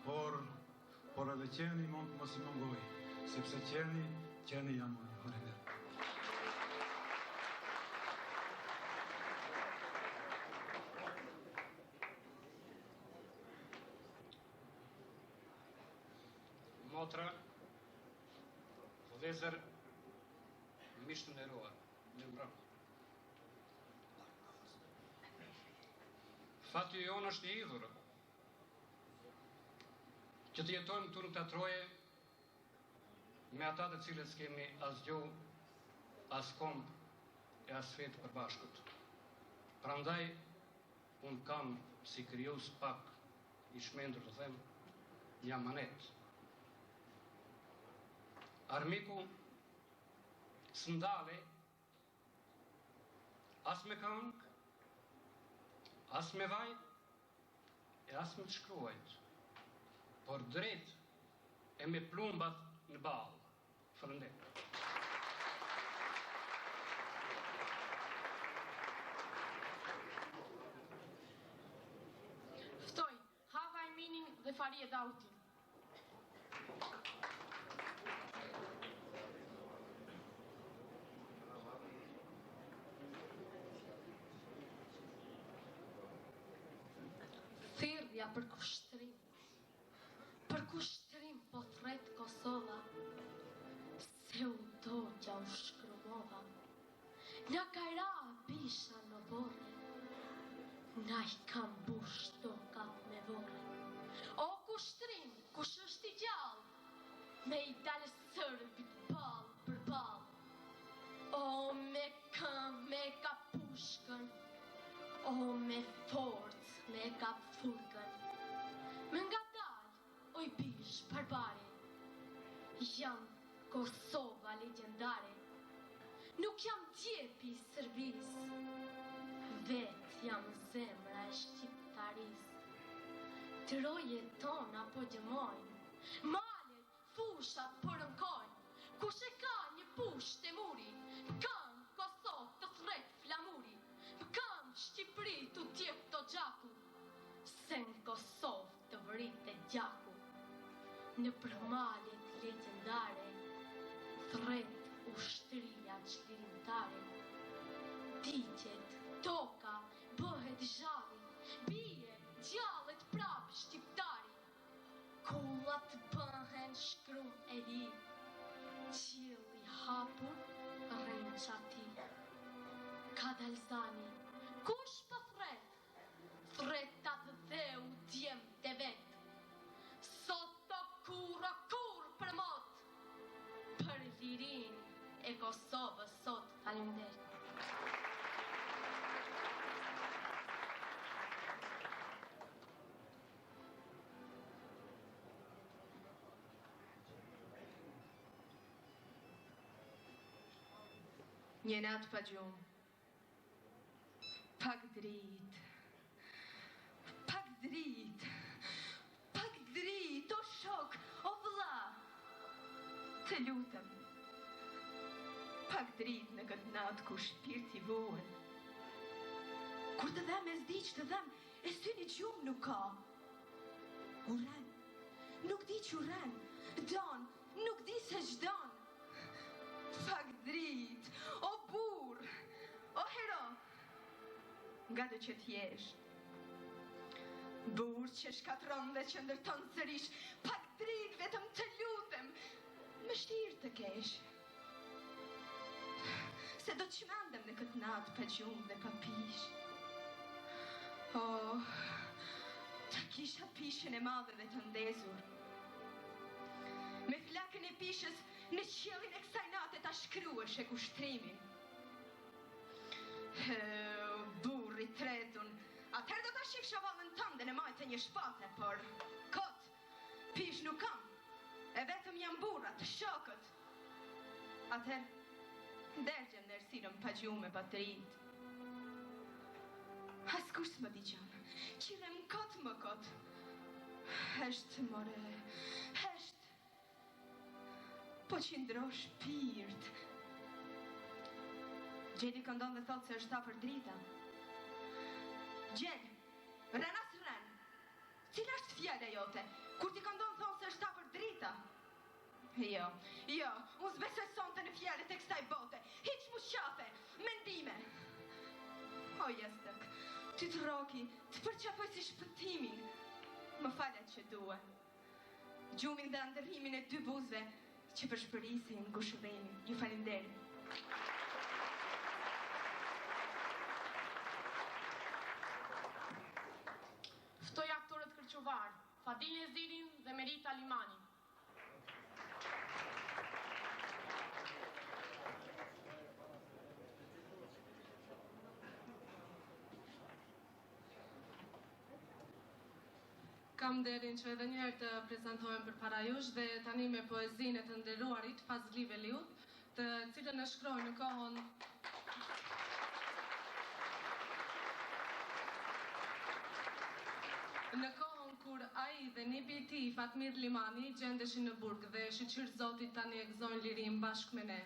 Por edhe qeni mund të mos i mungoj, sepse qeni jam unë. Motra, vëllezër, miq të nderuar, në mbrëmje. Fati jonë është i idhur, që të jetojmë turn të troje me ata të cilët s'kemi as gjuhë, as komb e as fetë përbashkët. Prandaj, unë kam si krijues pak i shmendur të them, një amanet. Armiku s'ndale as me këngë, as me vaj, e as me të shkruajt, por drejt e me plumbat në balë. Faleminderit. Ftoj, Hava Eminin dhe Farie Dautin. Thirrja për kushtrim po thret Kosova, se u dogja u shkrumova, nga kajra bisha në borre, nga i kam bush tokat me vorre. O kushtrim, kush është i gjallë, me i dalë sërbit bal për bal. O me këm, me ka pushkën, o me forcë, me ka furkën. Me nga dalë, oj bish barbare, jam Kosova legendare. Nuk jam djepi i Serbis, vet jam zemra e shqiptaris. Troje tona po gjëmojnë, malet, fushat po rënkojnë. Kush e ka një push të muri, kam Kosovë të thret flamuri, kam Shqipëri të tjep të gjaku, se në Kosovë të vrit e gjaku. Në përmalet legendare, thret ushtria çlirimtare. Digjet, toka, bëhet zhalli, bie, gjallet prap shqiptari. Kullat bëhen shkrum e ri, qielli hapur rrin qati. Ka dalzani, kush po thret? Thretat dheu djem të vet. Sot të kur për mot, për lirin e Kosovës sot. Faleminderit. Një natë pa gjumë, pak dritë, o shok, o vëlla, të lutem, pak dritë në këtë natë ku shpirti vuhen. Kur të dhem e zdi që të dhem, e syni gjumë nuk ka. Uren, nuk di që uren, don, nuk di se ç'don. Pak dritë, o burr, o hero, nga do që t'jesh. Burr që shkatron dhe që ndërton sërish, pak dritë vetëm të lutem, mëshirë të kesh. Se do të çmendem në këtë natë pa gjumë dhe pa pish. Të kisha pishën e madhe dhe të ndezur. Me flakën e pishës në qiellin e kësaj nate ta shkruash e kushtrimin. Burri tretun, atëherë do ta shifsha vallën tënde në majtë një shpate, por kot, pish nuk kam, e vetëm jam burrat, shokët. Atëherë, dergjem në ersinëm pa gjumë e pa të rinjt. Askush s'më digjon, qilem kot më kot. Hesht, more, hesht. Po qindro shpirt. Gjeni këndon dhe thot se është ta për drita. Gjeni, renas ren, cila është fjala jote, kur ti këndon thot se është ta për drita? Jo, unë s'besoj sonte në fjalët e kësaj bote, hiq mu qafe, mendime. O jestek, ty të roki, të përqapoj si shpëtimin, më falet që due. Gjumin dhe ndërrimin e dy buzve që përshpërisin ngushëllimin. Ju falenderit. Ftoj aktorët kërqovar, Fadil Ezirin dhe Merita Limani. Kam nderin që edhe njerë të prezentohem për para jush dhe tani me poezinë të nderuarit Fazli Veliut, të cilën e shkroj në kohën kur ai dhe nipi i tij Fatmir Limani gjendeshin në burg dhe shqyr Zotit tani e gëzojnë lirim bashkë me ne.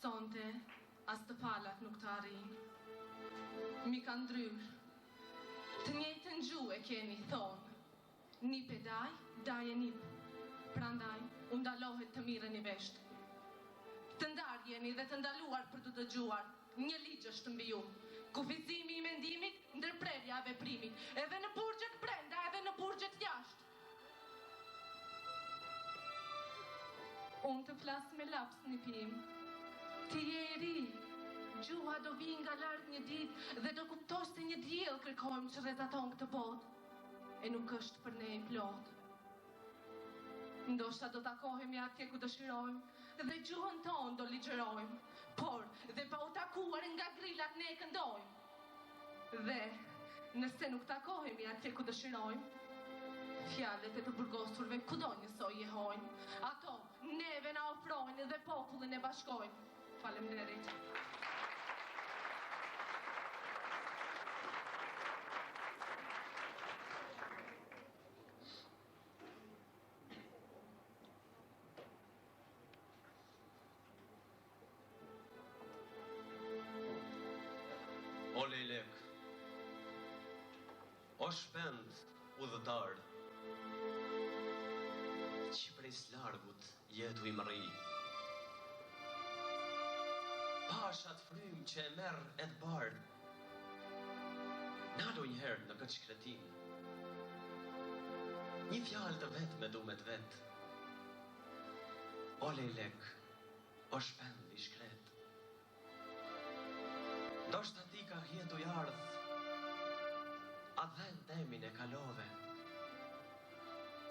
Sonte, as të palat nuk të arrin. Mi ka ndryr. Të njëjtën gjuhë e keni thonë. Nip e daj, daj e nip. Prandaj, u ndalohet të mirën i vesht. Të ndarë jeni dhe të ndaluar për të dëgjuar. Një ligj është mbi ju. Kufizimi i mendimit, ndërprerja e veprimit, edhe në burgjet brenda, edhe në burgjet jashtë. Unë të flas me laps një pim. Ti je i ri. Gjuha do vi nga lart një ditë dhe do kuptosh se një diell kërkojmë që rrezaton këtë botë. E nuk është për ne i plot. Ndoshta do takohemi atje ku dëshirojmë dhe gjuhën tonë do ligjërojmë, por dhe pa u takuar nga grillat ne e këndojmë. Dhe nëse nuk takohemi atje ku dëshirojmë, fjalët e të burgosurve kudo njësoj jehojnë. Ato neve na ofrojnë dhe popullin e bashkojnë. Faleminderit. O lejlek, o shpend udhëtar, që prej s'largut jetu i mëri. Pashat frym që e merr e të bardh, nalo njëherë në këtë shkretim. Një fjalë të vetë me dumet vetë. O lejlek, o shpend i shkret. Ndoshta ti ka hjetu jardh, atë dhe në temin e kalove.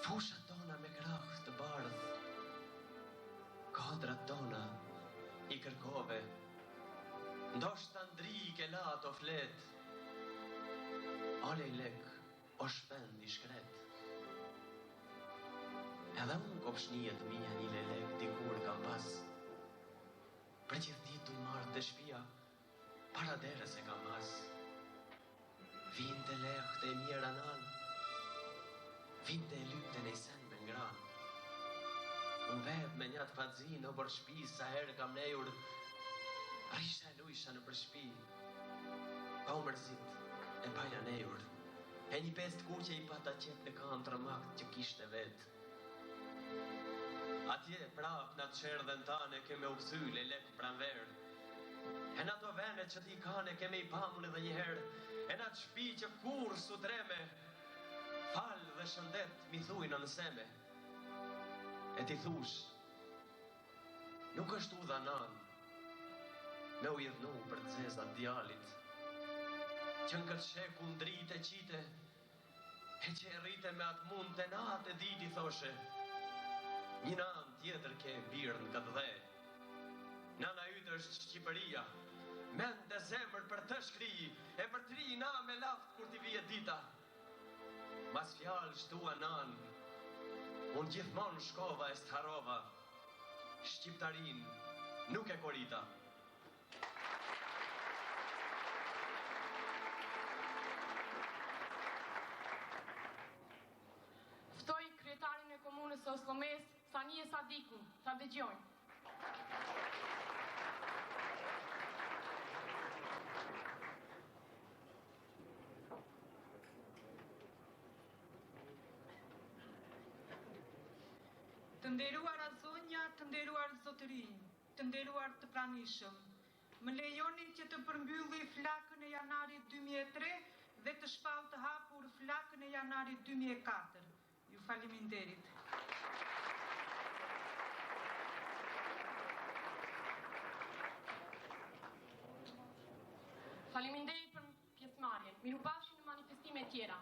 Fushat tona me krah të bardh, kodrat tona i kërkove. Ndoshta ndri ke lat o flet. O lejlek, o shpend i shkret. Edhe unë kopshnijet mija një lejlek dikur kam pas. Për gjithë ditë du i marrë të shpia, para deres e kam pas. Vinte lehtë e mirë anan, vinte e lypten e i sen me ngran. Unë vetë me njatë fadzin o për shpi sa herë kam nejur, risha e lujsha në për shpi. Pa u mërzit e paja nejur, e një pest kuqe i pata qep në kanë të rëmakt që kishte vetë. Atje prap në të sherdhen tane keme u këthy lejlek pranverë. E në ato vene që ti kane keme i pamun edhe njëherë, e në atë shpi që kur su treme, Fal dhe shëndet mi thuj në nëseme. E ti thush, nuk është udha nan me u jedhnu për të zezat djalit, që në këtë sheku ndrit e qite, e që e rrite me atë mund të natë e diti thoshe. Një nan tjetër ke birë në këtë dhe. Nana ytë është Shqipëria, mend dhe zemër për të shkriji, e për tri na me laft kur t'i vije dita. Mas fjalë shtua nan, unë gjithmonë shkova e stharova, shqiptarin nuk e korita. Ftoj kryetarin e komunës së Oslomes, Sanie Sadikun, ta dëgjojnë. Të nderuar zonja, të nderuar zotërinj, të nderuar të pranishëm, më lejoni që të përmbylli flakën e janarit 2003 dhe të shpall të hapur flakën e janarit 2004. Ju faleminderit. Faleminderit për pjesëmarrjen. Mirupafshim në manifestime tjera.